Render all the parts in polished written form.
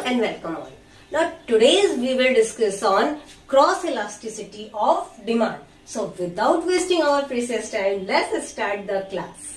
and welcome all. Now today's we will discuss on cross elasticity of demand. So without wasting our precious time, let's start the class.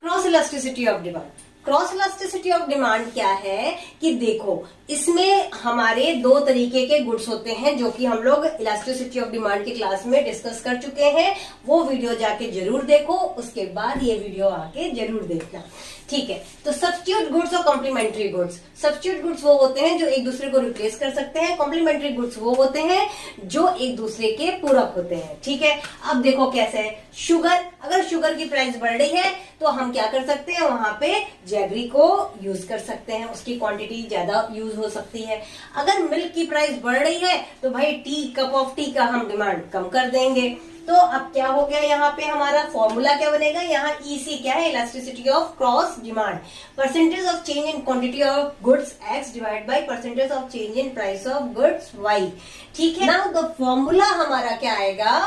Cross elasticity of demand. Cross elasticity of demand क्या है कि देखो, इसमें हमारे दो तरीके के goods होते हैं जो कि हम लोग इलास्टिसिटी ऑफ डिमांड की क्लास में डिस्कस कर चुके हैं. वो वीडियो जाके जरूर देखो, उसके बाद ये वीडियो आके जरूर देखना. ठीक है, तो सब्स्टिट्यूट गुड्स और कॉम्प्लीमेंट्री गुड्स. सब्स्टिट्यूट गुड्स वो होते हैं जो एक दूसरे को रिप्लेस कर सकते हैं. कॉम्प्लीमेंट्री गुड्स वो होते हैं जो एक दूसरे के पूरक होते हैं. ठीक है, अब देखो कैसे है. शुगर, अगर शुगर की प्राइस बढ़ रही है तो हम क्या कर सकते हैं, वहां पे जैगरी को यूज कर सकते हैं, उसकी क्वांटिटी ज्यादा यूज हो सकती है. अगर मिल्क की प्राइस बढ़ रही है तो भाई टी, कप ऑफ टी का हम डिमांड कम कर देंगे. तो अब क्या हो गया, यहाँ पे हमारा फॉर्मूला क्या बनेगा, यहाँ ईसी क्या है, elasticity of cross demand. Percentage of change in quantity of goods x divide by percentage of change in price of goods y. ठीक है, नाउ द फॉर्मूला हमारा क्या आएगा,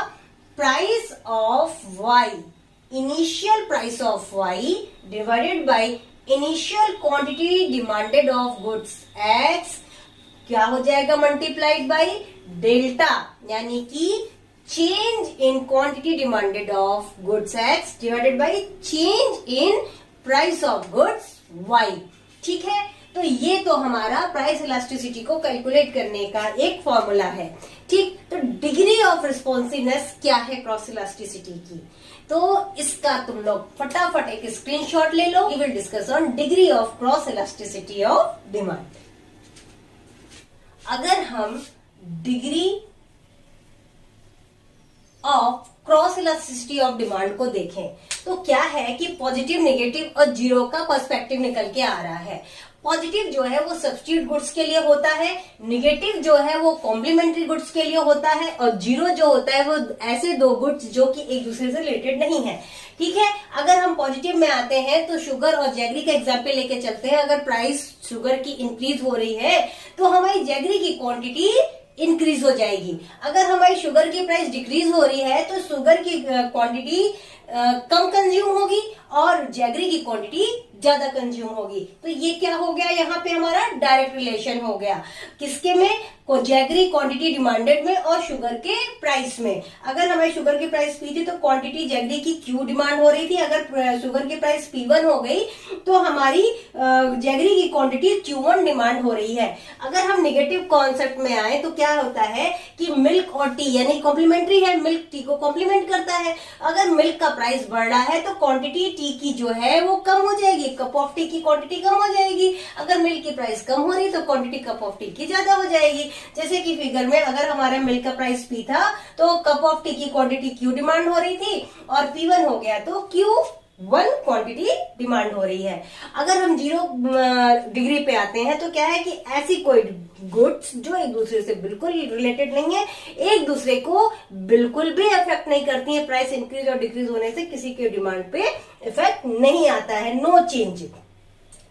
price of y, initial price of y divided by initial quantity demanded of goods x, क्या हो जाएगा, multiplied by delta, यानी कि change in quantity demanded of goods x divided by change in price of goods y. ठीक है, तो ये तो हमारा प्राइस इलास्टिसिटी को कैलकुलेट करने का एक फॉर्मूला है. ठीक, तो डिग्री ऑफ रिस्पॉन्सिवनेस क्या है क्रॉस इलास्टिसिटी की, तो इसका तुम लोग फटाफट एक स्क्रीनशॉट ले लो. We will discuss on degree of cross elasticity of demand. अगर हम degree of cross elasticity of demand को देखें तो क्या है कि पॉजिटिव, नेगेटिव और जीरो का पर्सपेक्टिव निकल के आ रहा है. पॉजिटिव जो है वो सब्स्टिट्यूट गुड्स के लिए होता है, नेगेटिव जो है वो कॉम्प्लीमेंट्री गुड्स के लिए होता है, और जीरो जो होता है वो ऐसे दो गुड्स जो कि एक दूसरे से रिलेटेड नहीं है. ठीक है, अगर हम पॉजिटिव में आते हैं तो शुगर और जैगरी का एग्जाम्पल लेके चलते हैं. अगर प्राइस शुगर की इंक्रीज हो रही है तो हमारी जैगरी की क्वांटिटी इंक्रीज हो जाएगी. अगर हमारी शुगर की प्राइस डिक्रीज हो रही है तो शुगर की क्वांटिटी कम कंज्यूम होगी और जैगरी की क्वांटिटी ज्यादा कंज्यूम होगी. तो ये क्या हो गया, यहाँ पे हमारा डायरेक्ट रिलेशन हो गया. किसके में, जैगरी क्वांटिटी डिमांडेड में और शुगर के प्राइस में. अगर हमें शुगर की प्राइस पी थी तो क्वांटिटी जैगरी की क्यू डिमांड हो रही थी. अगर शुगर की प्राइस P1 हो गई तो हमारी जैगरी की क्वांटिटी Q1 डिमांड हो रही है. अगर हम नेगेटिव कॉन्सेप्ट में आए तो क्या होता है कि मिल्क और टी यानी कॉम्प्लीमेंट्री है, मिल्क टी को कॉम्प्लीमेंट करता है. अगर मिल्क का प्राइस बढ़ रहा है तो क्वांटिटी टी की जो है वो कम हो जाएगी, कप ऑफ टी की क्वांटिटी कम हो जाएगी. अगर मिल्क की प्राइस कम हो रही तो क्वांटिटी कप ऑफ टी की ज्यादा हो जाएगी. जैसे कि फिगर में अगर हमारा मिल्क का प्राइस P था तो कप ऑफ टी की क्वांटिटी Q डिमांड हो रही थी, और P1 हो गया तो Q1 क्वांटिटी डिमांड हो रही है. अगर हम जीरो डिग्री पे आते हैं तो क्या है कि ऐसी कोई गुड्स जो एक दूसरे से बिल्कुल रिलेटेड नहीं है, एक दूसरे को बिल्कुल भी इफेक्ट नहीं करती है, प्राइस इंक्रीज और डिक्रीज होने से किसी के डिमांड पे इफेक्ट नहीं आता है, नो चेंज.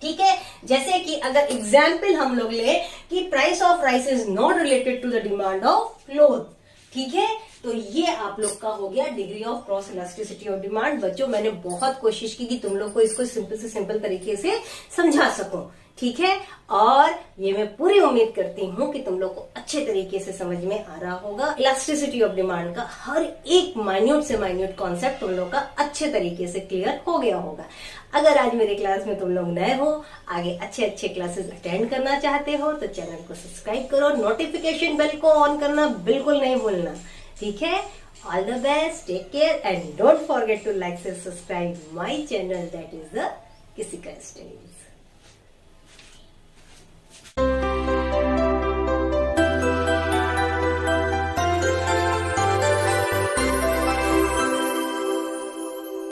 ठीक है, जैसे कि अगर एग्जाम्पल हम लोग ले कि price of rice is not related to the demand of cloth. ठीक है, तो ये आप लोग का हो गया degree of cross elasticity of demand. बच्चों, मैंने बहुत कोशिश की कि तुम लोग को इसको सिंपल से सिंपल तरीके से समझा सकूं. ठीक है, और ये मैं पूरी उम्मीद करती हूँ कि तुम लोग को अच्छे तरीके से समझ में आ रहा होगा. इलास्टिसिटी ऑफ डिमांड का हर एक माइन्यूट से माइन्यूट कॉन्सेप्ट तुम लोग का अच्छे तरीके से क्लियर हो गया होगा. अगर आज मेरे क्लास में तुम लोग नए हो, आगे अच्छे अच्छे क्लासेस अटेंड करना चाहते हो तो चैनल को सब्सक्राइब करो, नोटिफिकेशन बेल को ऑन करना बिल्कुल नहीं भूलना. ठीक है, all the best, take care and don't forget to like से subscribe my channel, that is the किसिका स्टडीज.